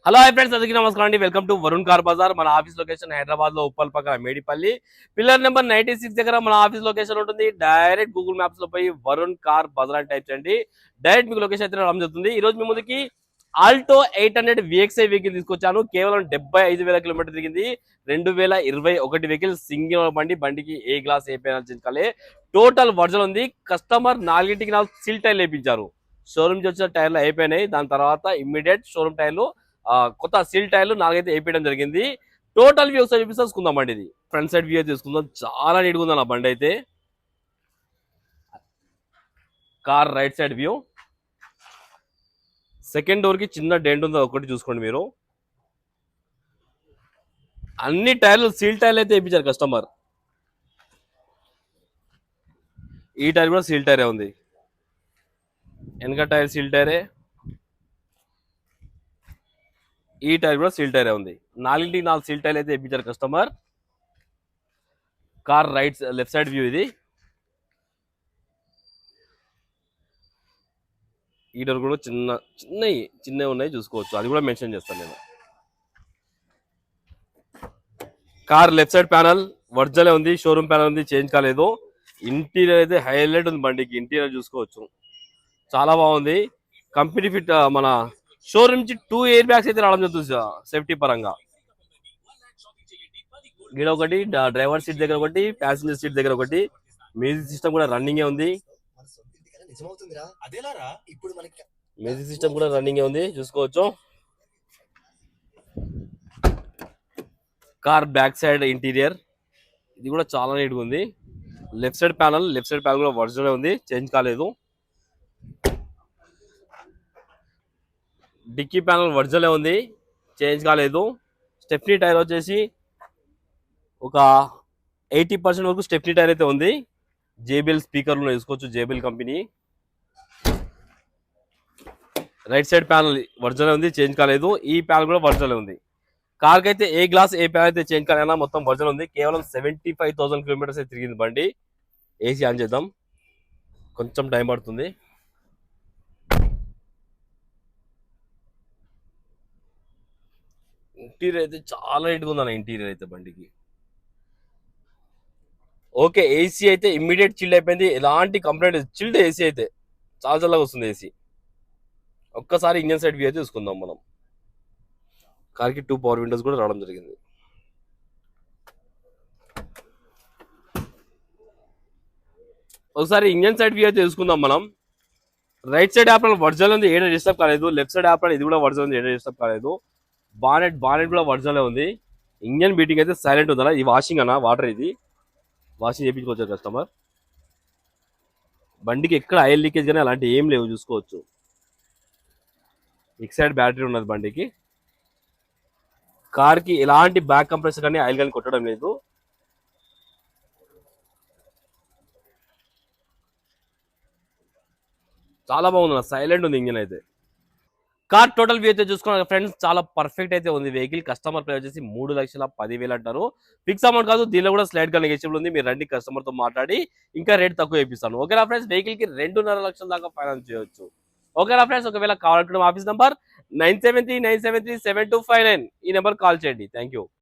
Hello hi friends, అందరికీ నమస్కారం అండి. Welcome to Varun car Bazaar. మన ఆఫీస్ లొకేషన్ హైదరాబాద్ లో ఉప్పల్ పక్కన మేడిపల్లి పిల్లర్ నెంబర్ 96 దగ్గర మన ఆఫీస్ లొకేషన్ ఉంటుంది. డైరెక్ట్ గూగుల్ మ్యాప్స్ లో పోయి వరుణ్ కార్ బజార్ అని టైప్ చేయండి. డైరెక్ట్ మీకు లొకేషన్ అయితే రావడం జరుగుతుంది. ఈ రోజు మీ ముందుకి ఆల్టో 800 VXI వెహికల్ తీసుకొచ్చాను. కేవలం 75,000 కిలోమీటర్ తిరిగింది. 2021 వెహికల్ సింగిల్ బండికి ఏ గ్లాస్ ఏ పేనల్ చించాలి. టోటల్ వర్జన్ ఉంది. కస్టమర్ 4 సీల్ టైర్లు వేయించారు. షోరూమ్ నుంచి వచ్చిన టైర్లు అయిపోయినాయి. దాని తర్వాత ఇమ్మీడియట్ షోరూమ్ టైర్లు కొత్త సీల్ టైర్లు 4 అయితే వేయడం జరిగింది. టోటల్ వ్యూ ఒకసారి చూసుకుందాం బండి. ఇది ఫ్రంట్ సైడ్ వ్యూ తీసుకుందాం. చాలా నీట్గా ఉంది నా బండి అయితే. Car right side view, second door కి చిన్న డెంట్ ఉంది, ఒకటి చూసుకోండి మీరు. అన్ని టైర్లు సీల్ టైర్లు అయితే వేయించారు కస్టమర్. ఈ టైర్ కూడా సీల్ టైరే ఉంది. వెనక టైర్ సీల్ టైరే, ఈ టైర్ కూడా సీల్ టైరే ఉంది. 4 సీల్ టైర్లు అయితే వేయించారు customer. Car left side view ఇది. ఈ డోర్ కూడా చిన్నవి ఉన్నాయి, చూసుకోవచ్చు. అది కూడా మెన్షన్ చేస్తాను నేను. కార్ లెఫ్ట్ సైడ్ ప్యానల్ వర్జలే ఉంది. షోరూమ్ ప్యానల్ ఉంది, చేంజ్ కాలేదు. ఇంటీరియర్ అయితే హైలైట్ ఉంది బండికి. ఇంటీరియర్ చూసుకోవచ్చు, చాలా బాగుంది. Company fit. మన షోరూమ్ నుంచి 2 ఎయిర్ బ్యాగ్స్ అయితే రావడం జరుగుతుంది సేఫ్టీ పరంగా. గిడ ఒకటి, డ్రైవర్ సీట్ దగ్గర ఒకటి, ప్యాసింజర్ సీట్ దగ్గర ఒకటి. మ్యూజిక్ సిస్టమ్ కూడా రన్నింగే ఉంది. మ్యూజిక్ సిస్టమ్ కూడా రన్నింగే ఉంది, చూసుకోవచ్చు. కార్ బ్యాక్ సైడ్ ఇంటీరియర్ ఇది కూడా చాలా నీట్గా ఉంది. లెఫ్ట్ సైడ్ ప్యానల్ కూడా ఒరిజినల్ ఉంది, చేంజ్ కాలేదు. డిక్కీ ప్యానల్ ఒరిజినల్ ఉంది, చేంజ్ కాలేదు. స్టెప్నీ టైర్ వచ్చేసి ఒక 80% వరకు స్టెప్నీ టైర్ అయితే ఉంది. జేబిఎల్ స్పీకర్లు తీసుకోవచ్చు, JBL company. Right side panel original ఉంది, చేంజ్ కాలేదు. ఈ ప్యానల్ కూడా ఒరిజినల్ ఉంది. కార్కి అయితే ఏ గ్లాస్ ఏ ప్యానల్ అయితే చేంజ్ కాలేనా, మొత్తం ఒరిజినల్ ఉంది. కేవలం 75,000 కిలోమీటర్స్ అయితే తిరిగింది బండి. ఏసీ ఆన్ చేద్దాం, కొంచెం టైం పడుతుంది. ఇంటీరియర్ అయితే చాలా నీట్గా ఉందన్న. ఇంటీరియర్ అయితే బండికి ఓకే. ఏసీ అయితే ఇమ్మీడియట్ చిల్డ్ అయిపోయింది, ఎలాంటి కంప్లైంట్. చిల్డ్ ఏసీ అయితే చాలా చల్లగా వస్తుంది ఏసీ. ఒక్కసారి ఇంజన్ సైడ్ వ్యూ అయితే చూసుకుందాం మనం. కార్కి 2 పవర్ విండోస్ కూడా రావడం జరిగింది. ఒకసారి ఇంజన్ సైడ్ వ్యూ అయితే చూసుకుందాం మనం. రైట్ సైడ్ యాప్ ఒరిజినల్ ఉంది, ఏడా డిస్టర్బ్ కాలేదు. లెఫ్ట్ సైడ్ యాప్ ఇది కూడా ఒరిజినల్ ఉంది, ఏడా డిస్టర్బ్ కాలేదు. బానెట్ కూడా ఒరిజినల్ ఉంది. ఇంజన్ బీటింగ్ అయితే సైలెంట్ ఉందా. ఈ వాషింగ్ అన్న వాటర్, ఇది వాషింగ్ చేయించుకోవచ్చు కస్టమర్. బండికి ఎక్కడ ఆయిల్ లీకేజ్ కానీ అలాంటి ఏం లేవు, చూసుకోవచ్చు. ఎక్సైడ్ బ్యాటరీ ఉన్నది బండికి. కార్కి ఎలాంటి బ్యాక్ కంప్రెసర్ కానీ ఆయిల్ కానీ కొట్టడం లేదు. చాలా బాగుంది, సైలెంట్ ఉంది ఇంజన్ అయితే. కార్ టోటల్ వ్యూ అయితే చూసుకున్నా ఫ్రెండ్స్, చాలా పర్ఫెక్ట్ అయితే ఉంది వెహికల్. కస్టమర్ ప్రైస్ వచ్చేసి 3,10,000 అంటారు. ఫిక్స్ అమౌంట్ కాదు, దీనిలో కూడా స్లైడ్ గా నెగోషియబుల్ ఉంది. మీరు రండి, కస్టమర్ తో మాట్లాడి ఇంకా రేట్ తక్కువ వేపిస్తాను. ఓకేనా ఫ్రెండ్స్, వెహికల్ కి 2.5 లక్షల దాకా ఫైనాన్స్ చేయొచ్చు. ఓకేనా ఫ్రెండ్స్, ఒకవేళ కావాలంటే ఆఫీస్ నంబర్ 9739737259, ఈ నెంబర్ కాల్ చేయండి. Thank you.